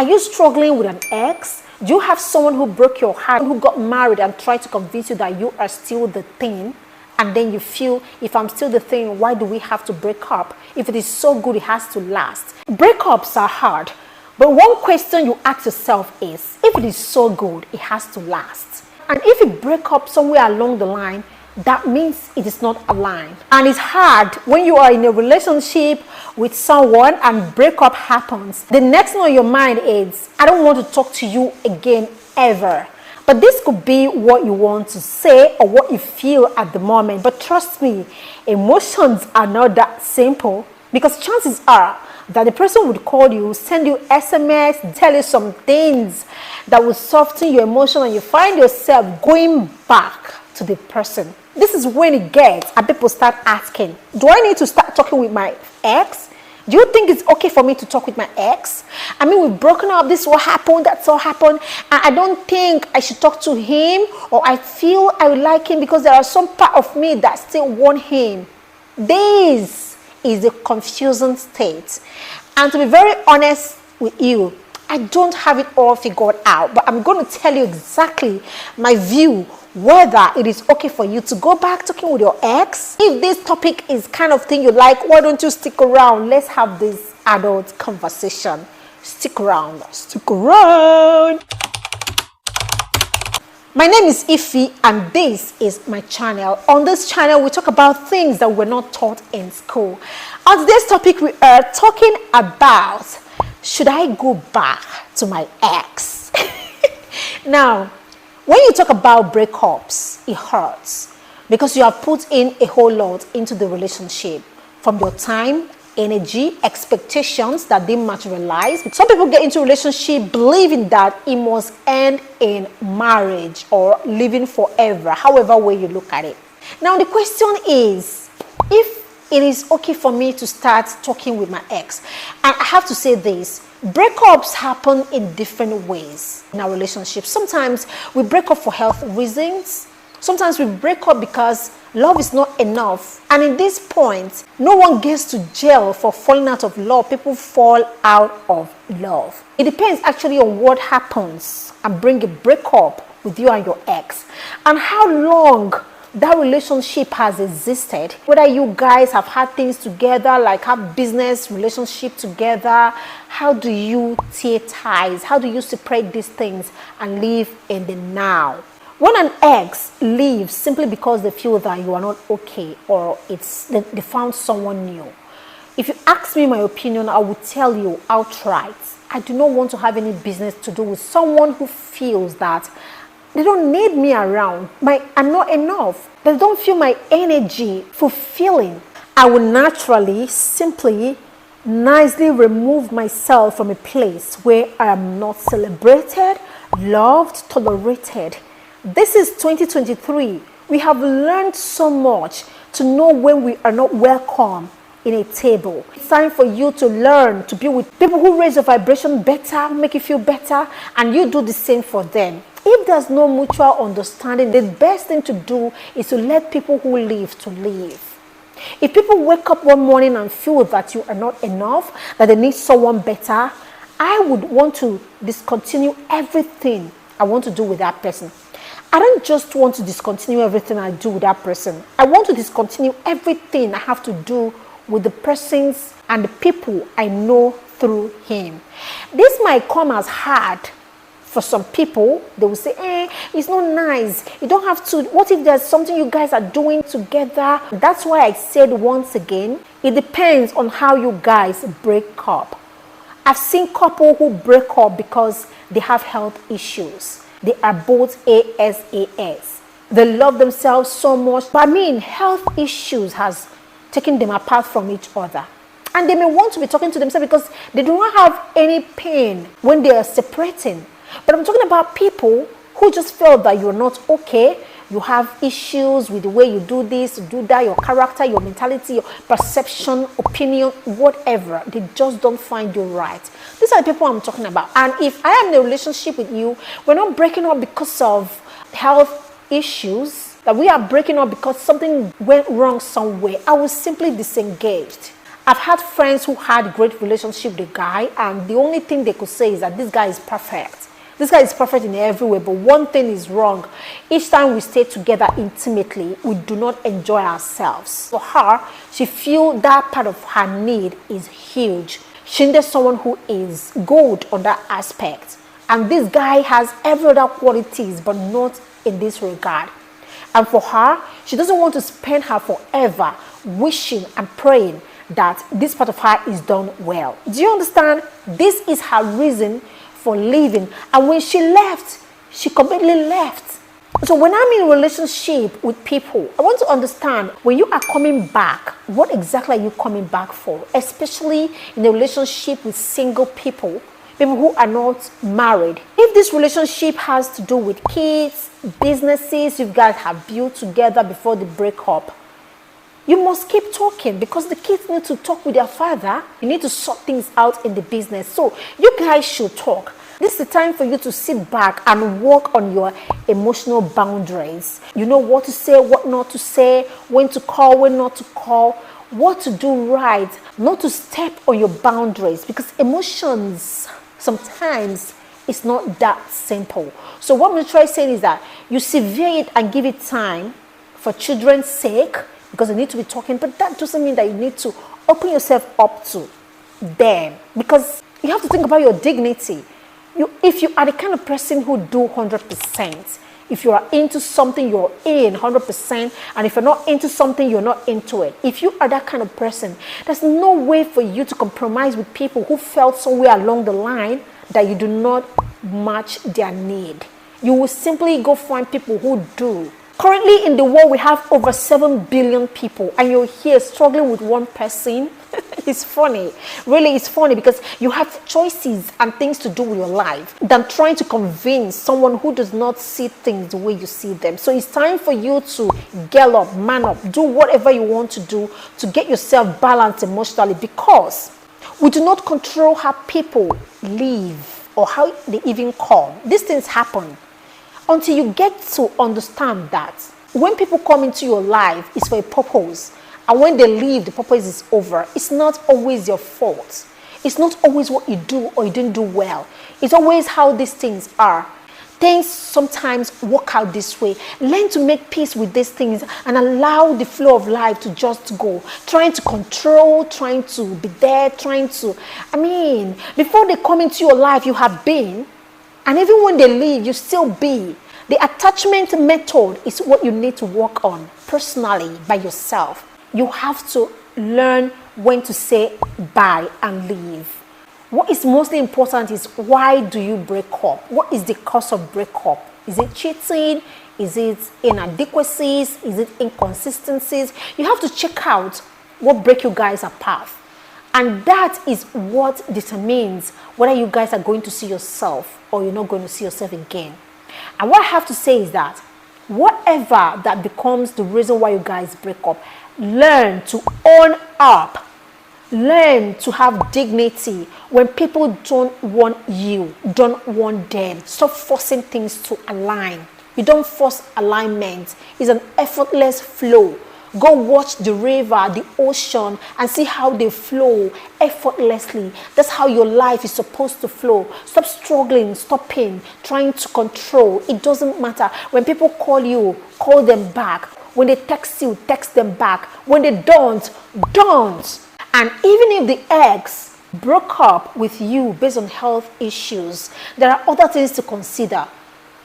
Are you struggling with an ex? Do you have someone who broke your heart, who got married and tried to convince you that you are still the thing? And then you feel, if I'm still the thing, why do we have to break up? If it is so good, it has to last. Breakups are hard. But one question you ask yourself is, if it is so good, it has to last. And if you break up somewhere along the line, that means it is not aligned. And it's hard when you are in a relationship with someone and breakup happens. The next thing on your mind is, I don't want to talk to you again ever. But this could be what you want to say or what you feel at the moment. But trust me, emotions are not that simple, because chances are that the person would call you, send you SMS, tell you some things that will soften your emotion, and you find yourself going back to the person. This is when it gets, and people start asking, do I need to start talking with my ex? Do you think it's okay for me to talk with my ex? I mean, we've broken up, this is what happened, that's what happened, and I don't think I should talk to him, or I feel I would like him because there are some part of me that still want him. This is a confusing state. And to be very honest with you, I don't have it all figured out, but I'm going to tell you exactly my view, whether it is okay for you to go back talking with your ex. If this topic is kind of thing you like, why don't you stick around? Let's have this adult conversation. Stick around. Stick around. My name is Ify, and this is my channel. On this channel, we talk about things that were not taught in school. On today's topic, we are talking about, should I go back to my ex? Now, when you talk about breakups, it hurts because you have put in a whole lot into the relationship, from your time, energy, expectations that didn't materialize. Some people get into a relationship believing that it must end in marriage or living forever, however way you look at it. Now the question is, if it is okay for me to start talking with my ex, and I have to say this, breakups happen in different ways in our relationships. Sometimes we break up for health reasons. Sometimes we break up because love is not enough. And in this point, no one gets to jail for falling out of love. People fall out of love. It depends actually on what happens and bring a breakup with you and your ex, and how long that relationship has existed. Whether you guys have had things together, like have business relationship together, how do you tear ties? How do you separate these things and live in the now? When an ex leaves simply because they feel that you are not okay, or they found someone new, if you ask me my opinion, I would tell you outright, I do not want to have any business to do with someone who feels that they don't need me around. I'm not enough. They don't feel my energy fulfilling. I will naturally, simply, nicely remove myself from a place where I am not celebrated, loved, tolerated. This is 2023. We have learned so much to know when we are not welcome in a table. It's time for you to learn to be with people who raise your vibration better, make you feel better, and you do the same for them. If there's no mutual understanding, the best thing to do is to let people who leave to leave. If people wake up one morning and feel that you are not enough, that they need someone better, I would want to discontinue everything I want to do with that person. I don't just want to discontinue everything I do with that person. I want to discontinue everything I have to do with the persons and the people I know through him. This might come as hard for some people. They will say, it's not nice. You don't have to. What if there's something you guys are doing together? That's why I said once again, it depends on how you guys break up. I've seen couples who break up because they have health issues. They are both ASAS. They love themselves so much. But I mean, health issues has taken them apart from each other. And they may want to be talking to themselves because they do not have any pain when they are separating. But I'm talking about people who just felt that you're not okay. You have issues with the way you do this, do that, your character, your mentality, your perception, opinion, whatever. They just don't find you right. These are the people I'm talking about. And if I am in a relationship with you, we're not breaking up because of health issues, that we are breaking up because something went wrong somewhere. I will simply disengage. I've had friends who had great relationship with the guy, and the only thing they could say is that this guy is perfect. This guy is perfect in every way, but one thing is wrong. Each time we stay together intimately, we do not enjoy ourselves. For her, she feels that part of her need is huge. She needs someone who is good on that aspect. And this guy has every other qualities, but not in this regard. And for her, she doesn't want to spend her forever wishing and praying that this part of her is done well. Do you understand? This is her reason for leaving. And when she left, she completely left. So when I'm in a relationship with people, I want to understand, when you are coming back, what exactly are you coming back for? Especially in a relationship with single people who are not married. If this relationship has to do with kids, businesses you guys have built together before the breakup, you must keep talking, because the kids need to talk with their father. You need to sort things out in the business. So you guys should talk. This is the time for you to sit back and work on your emotional boundaries. You know what to say, what not to say, when to call, when not to call, what to do right, not to step on your boundaries, because emotions sometimes it's not that simple. So what I'm trying to say is that you severe it and give it time for children's sake, because they need to be talking, but that doesn't mean that you need to open yourself up to them, because you have to think about your dignity. If you are the kind of person who do 100%, if you are into something, you're in 100%, and if you're not into something, you're not into it. If you are that kind of person, there's no way for you to compromise with people who felt somewhere along the line that you do not match their need. You will simply go find people who do. Currently in the world, we have over 7 billion people, and you're here struggling with one person. It's funny. Really, it's funny, because you have choices and things to do with your life than trying to convince someone who does not see things the way you see them. So it's time for you to get up, man up, do whatever you want to do to get yourself balanced emotionally, because we do not control how people live or how they even come. These things happen. Until you get to understand that when people come into your life, it's for a purpose. And when they leave, the purpose is over. It's not always your fault. It's not always what you do or you didn't do well. It's always how these things are. Things sometimes work out this way. Learn to make peace with these things and allow the flow of life to just go. Trying to control, trying to be there, before they come into your life, you have been. And even when they leave, you still be. The attachment method is what you need to work on personally by yourself. You have to learn when to say bye and leave. What is mostly important is, why do you break up? What is the cause of breakup? Is it cheating? Is it inadequacies? Is it inconsistencies? You have to check out what break you guys apart. And that is what determines whether you guys are going to see yourself or you're not going to see yourself again. And what I have to say is that whatever that becomes the reason why you guys break up, learn to own up. Learn to have dignity when people don't want you, don't want them. Stop forcing things to align. You don't force alignment. It's an effortless flow. Go watch the river, the ocean, and see how they flow effortlessly. That's how your life is supposed to flow. Stop struggling, stopping, trying to control. It doesn't matter. When people call you, call them back. When they text you, text them back. When they don't. And even if the ex broke up with you based on health issues, there are other things to consider.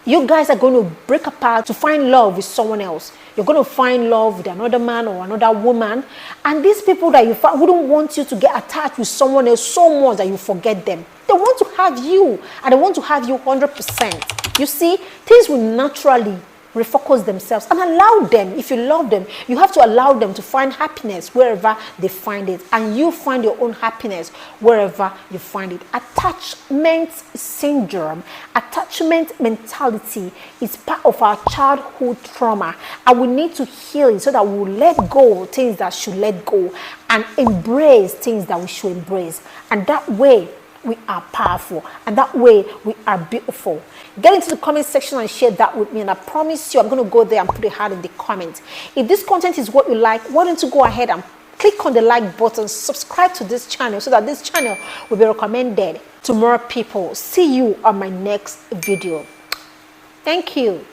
You guys are going to break apart to find love with someone else. You're going to find love with another man or another woman. And these people that you find wouldn't want you to get attached with someone else so much that you forget them. They want to have you, and they want to have you 100%. You see, things will naturally refocus themselves, and allow them. If you love them, you have to allow them to find happiness wherever they find it, and you find your own happiness wherever you find it. Attachment syndrome, attachment mentality is part of our childhood trauma, and we need to heal it so that we will let go of things that should let go and embrace things that we should embrace. And that way we are powerful, and that way we are beautiful. Get into the comment section and share that with me, and I promise you I'm going to go there and put a heart in the comments. If this content is what you like, why don't you go ahead and click on the like button, subscribe to this channel so that this channel will be recommended to more people. See you on my next video. Thank you.